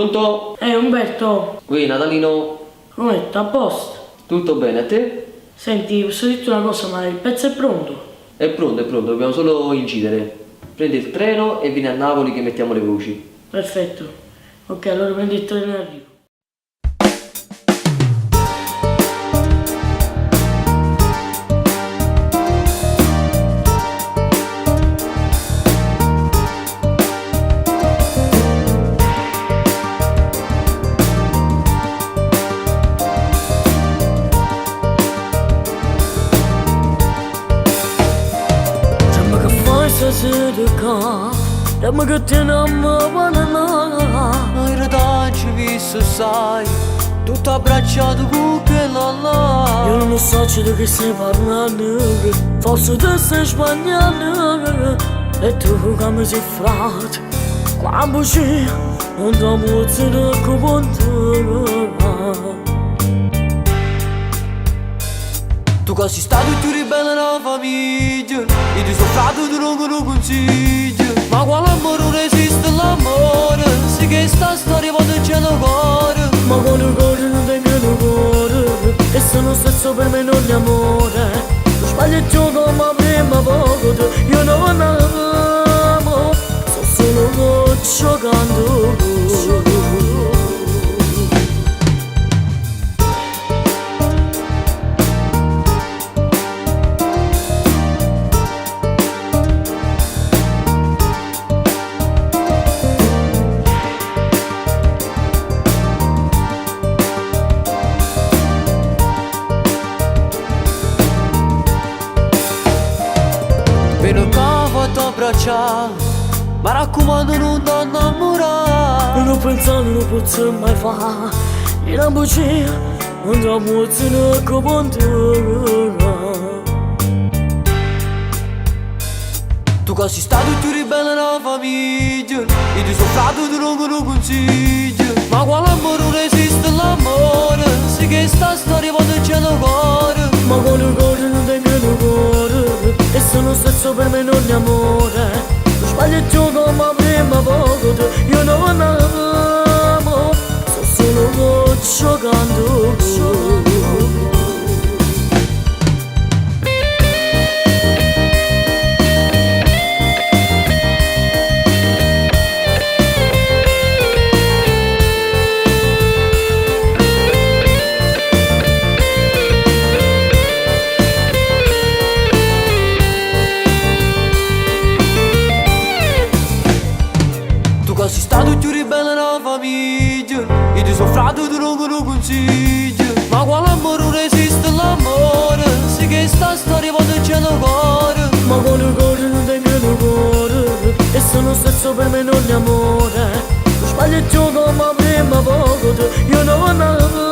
Pronto? Umberto, Qui Natalino, come sta a posto? tutto bene a te? Senti, posso dirti una cosa, ma il pezzo è pronto? È pronto, dobbiamo solo incidere. Prendi il treno e vieni a Napoli che mettiamo le voci. Perfetto. Ok, allora prendi il treno e arrivo. Dammi che ti non mi banana. Noi da ci visto sai, tutto abbracciato con quella là. Io non so di che stai parlando, forse tu sei spagnolo. E tu che mi sei frate, quando ci andiamo a zero con Tu che sei stato più ribelle nella famiglia, e ti sono frate tu non lo consiglio. Ma quale amore non esiste l'amore, se che sta storia vado in cielo cuore. Ma quando cuore non tengo cuore, e se non stesso per me non è amore. Tu sbagli il gioco ma prima volta, io non amo, sto solo giocando. Ma raccomando non ti innamorare. Non pensare non posso mai fare, in una bugia non ti emoziona come te. Tu che sei stato più ribelle nella famiglia, e ti sono frate tu non lo consiglio. Ma quale amore non esiste l'amore, se che sta storia vado in cielo cuore. Ma quando cuore non tengo cuore, e se non stesso per me non è amore. Tu sbagli il gioco ma prima volta, io non amo, sto solo giocando. Sei stato più ribelle nella famiglia, e ti sono frate tu non lo consiglio. Ma quale amore non esiste l'amore, se che sta storia vado in cielo cuore. Ma quando cuore non tengo cuore, e se non stesso per me non è amore. Tu sbagli il gioco ma prima volta, io non amo.